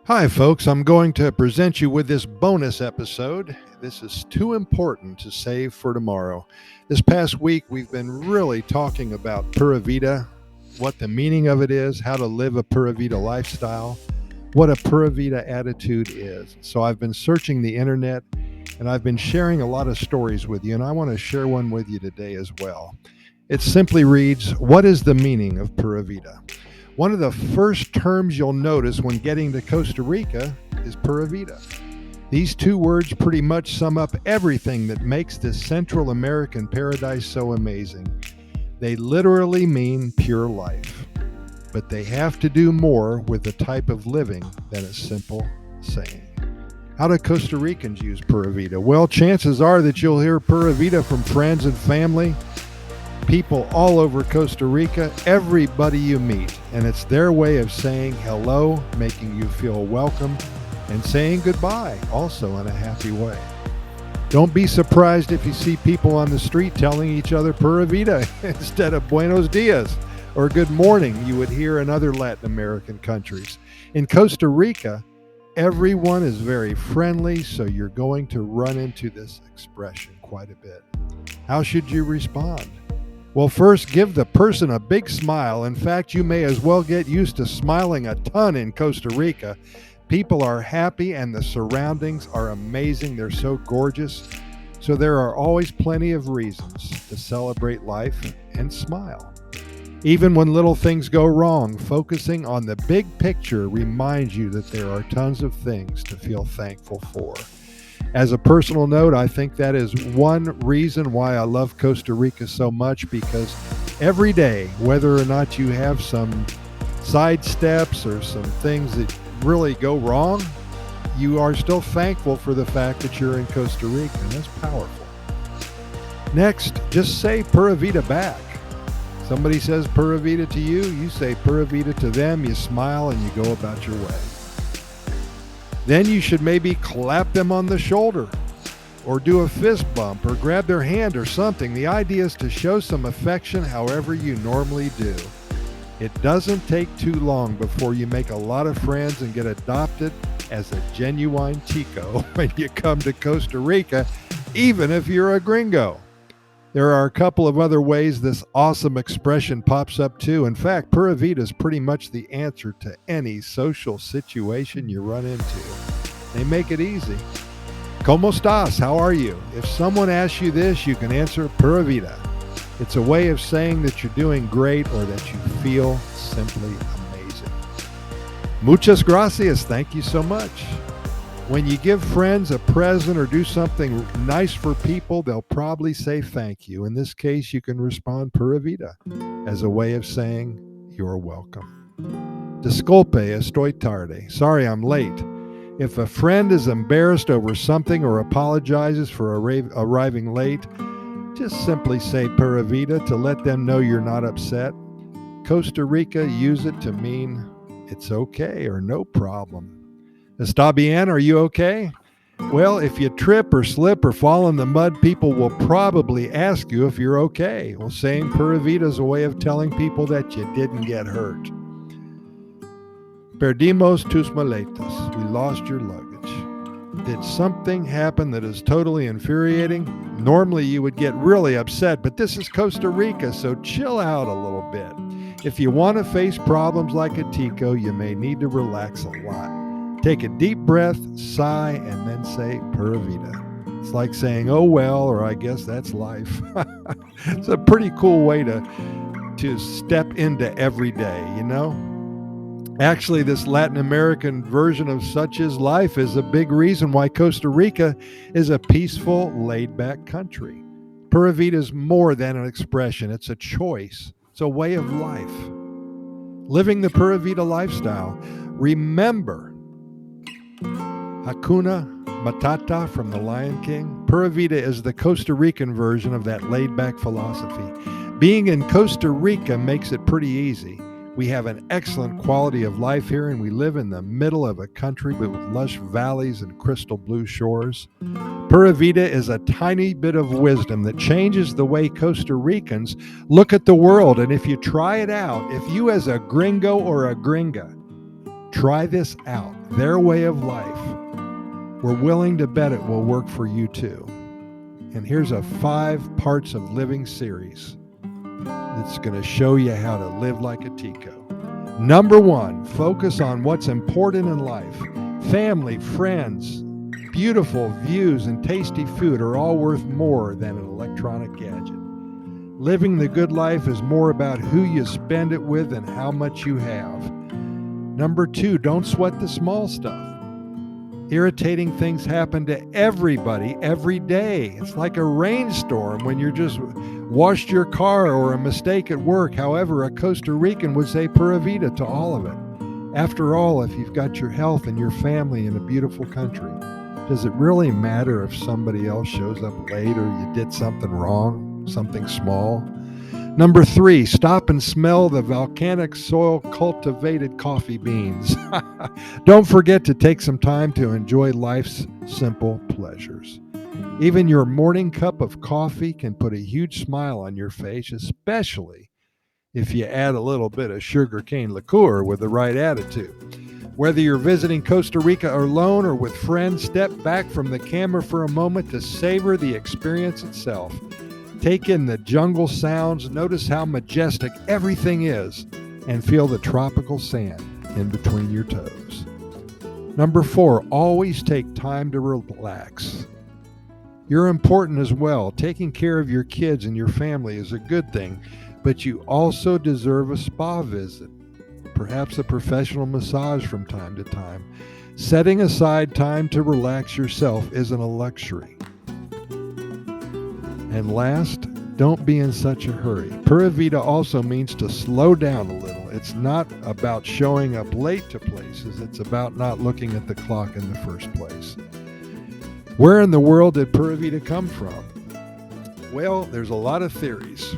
Hi, folks. I'm going to present you with this bonus episode. This is too important to save for tomorrow. This past week, we've been really talking about Pura Vida, what the meaning of it is, how to live a Pura Vida lifestyle, what a Pura Vida attitude is. So I've been searching the internet and I've been sharing a lot of stories with you, and I want to share one with you today as well. It simply reads, "What is the meaning of Pura Vida?" One of the first terms you'll notice when getting to Costa Rica is Pura Vida. These two words pretty much sum up everything that makes this Central American paradise so amazing. They literally mean pure life, but they have to do more with the type of living than a simple saying. How do Costa Ricans use Pura Vida? Well, chances are that you'll hear Pura Vida from friends and family, people all over Costa Rica, everybody you meet, and it's their way of saying hello, making you feel welcome, and saying goodbye also in a happy way. Don't be surprised if you see people on the street telling each other Pura Vida instead of Buenos Dias or good morning you would hear in other Latin American countries. In Costa Rica, everyone is very friendly, so you're going to run into this expression quite a bit. How should you respond? Well, first, give the person a big smile. In fact, you may as well get used to smiling a ton in Costa Rica. People are happy and the surroundings are amazing. They're so gorgeous. So there are always plenty of reasons to celebrate life and smile. Even when little things go wrong, focusing on the big picture reminds you that there are tons of things to feel thankful for. As a personal note, I think that is one reason why I love Costa Rica so much, because every day, whether or not you have some side steps or some things that really go wrong, you are still thankful for the fact that you're in Costa Rica, and that's powerful. Next, just say Pura Vida back. Somebody says Pura Vida to you, you say Pura Vida to them, you smile, and you go about your way. Then you should maybe clap them on the shoulder or do a fist bump or grab their hand or something. The idea is to show some affection however you normally do. It doesn't take too long before you make a lot of friends and get adopted as a genuine Tico when you come to Costa Rica, even if you're a gringo. There are a couple of other ways this awesome expression pops up too. In fact, Pura Vida is pretty much the answer to any social situation you run into. They make it easy. ¿Cómo estás? How are you? If someone asks you this, you can answer Pura Vida. It's a way of saying that you're doing great or that you feel simply amazing. Muchas gracias. Thank you so much. When you give friends a present or do something nice for people, they'll probably say thank you. In this case, you can respond Pura Vida as a way of saying you're welcome. Disculpe, estoy tarde. Sorry, I'm late. If a friend is embarrassed over something or apologizes for arriving late, just simply say Pura Vida to let them know you're not upset. Costa Rica use it to mean it's okay or no problem. Está bien? Are you okay? Well, if you trip or slip or fall in the mud, people will probably ask you if you're okay. Well, saying Pura Vida is a way of telling people that you didn't get hurt. Perdimos tus maletas. We lost your luggage. Did something happen that is totally infuriating? Normally you would get really upset, but this is Costa Rica, so chill out a little bit. If you want to face problems like a Tico, you may need to relax a lot. Take a deep breath, sigh, and then say Pura Vida. It's like saying, oh well, or I guess that's life. It's a pretty cool way to step into every day, you know? Actually, this Latin American version of such is life is a big reason why Costa Rica is a peaceful, laid-back country. Pura Vida is more than an expression. It's a choice. It's a way of life. Living the Pura Vida lifestyle. Remember, Hakuna Matata from The Lion King. Pura Vida is the Costa Rican version of that laid-back philosophy. Being in Costa Rica makes it pretty easy. We have an excellent quality of life here, and we live in the middle of a country with lush valleys and crystal blue shores. Pura Vida is a tiny bit of wisdom that changes the way Costa Ricans look at the world. And if you try it out, if you as a gringo or a gringa Try this out, their way of life. We're willing to bet it will work for you too. And here's a 5 parts of living series that's going to show you how to live like a Tico. Number 1, focus on what's important in life. Family, friends, beautiful views, and tasty food are all worth more than an electronic gadget. Living the good life is more about who you spend it with and how much you have. Number 2, don't sweat the small stuff. Irritating things happen to everybody every day. It's like a rainstorm when you just washed your car or a mistake at work. However, a Costa Rican would say Pura Vida to all of it. After all, if you've got your health and your family in a beautiful country, does it really matter if somebody else shows up late or you did something wrong, something small? Number 3, stop and smell the volcanic soil cultivated coffee beans. Don't forget to take some time to enjoy life's simple pleasures. Even your morning cup of coffee can put a huge smile on your face, especially if you add a little bit of sugarcane liqueur with the right attitude. Whether you're visiting Costa Rica alone or with friends, step back from the camera for a moment to savor the experience itself. Take in the jungle sounds, notice how majestic everything is, and feel the tropical sand in between your toes. Number 4, always take time to relax. You're important as well. Taking care of your kids and your family is a good thing, but you also deserve a spa visit, perhaps a professional massage from time to time. Setting aside time to relax yourself isn't a luxury. And last, don't be in such a hurry. Pura Vida also means to slow down a little. It's not about showing up late to places. It's about not looking at the clock in the first place. Where in the world did Pura Vida come from? Well, there's a lot of theories.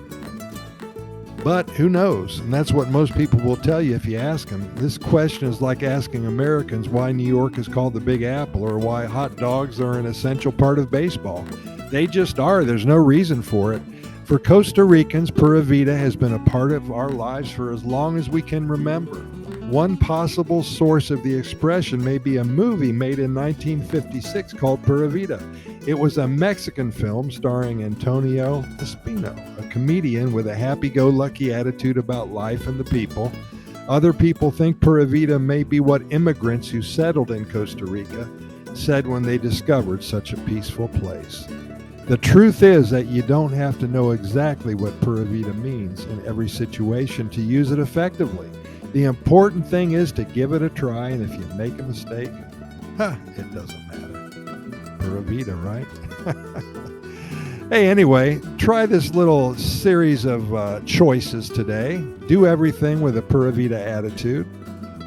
But who knows? And that's what most people will tell you if you ask them. This question is like asking Americans why New York is called the Big Apple or why hot dogs are an essential part of baseball. They just are. There's no reason for it. For Costa Ricans, Pura Vida has been a part of our lives for as long as we can remember. One possible source of the expression may be a movie made in 1956 called Pura Vida. It was a Mexican film starring Antonio Espino, a comedian with a happy-go-lucky attitude about life and the people. Other people think Pura Vida may be what immigrants who settled in Costa Rica said when they discovered such a peaceful place. The truth is that you don't have to know exactly what Pura Vida means in every situation to use it effectively. The important thing is to give it a try, and if you make a mistake, it doesn't matter. Pura Vida, right? Hey, anyway, try this little series of choices today. Do everything with a Pura Vida attitude.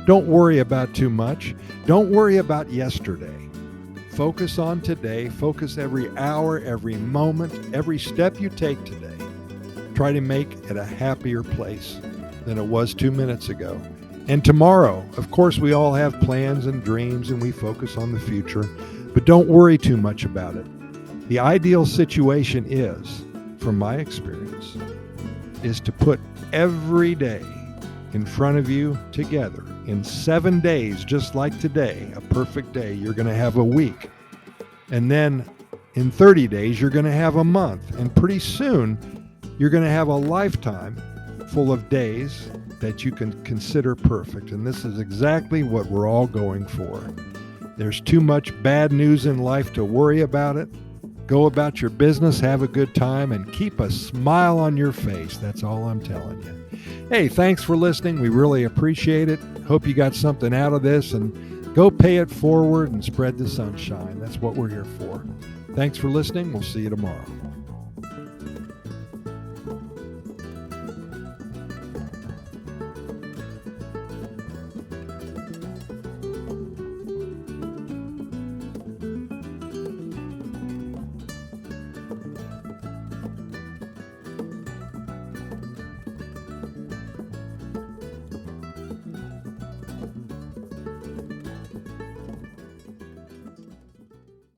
Don't worry about too much. Don't worry about yesterday. Focus on today. Focus every hour, every moment, every step you take today. Try to make it a happier place than it was 2 minutes ago. And tomorrow, of course, we all have plans and dreams and we focus on the future, but don't worry too much about it. The ideal situation is, from my experience, is to put every day in front of you together. In 7 days, just like today, a perfect day, you're going to have a week. And then in 30 days, you're going to have a month. And pretty soon, you're going to have a lifetime full of days that you can consider perfect. And this is exactly what we're all going for. There's too much bad news in life to worry about it. Go about your business, have a good time, and keep a smile on your face. That's all I'm telling you. Hey, thanks for listening. We really appreciate it. Hope you got something out of this, and go pay it forward and spread the sunshine. That's what we're here for. Thanks for listening. We'll see you tomorrow.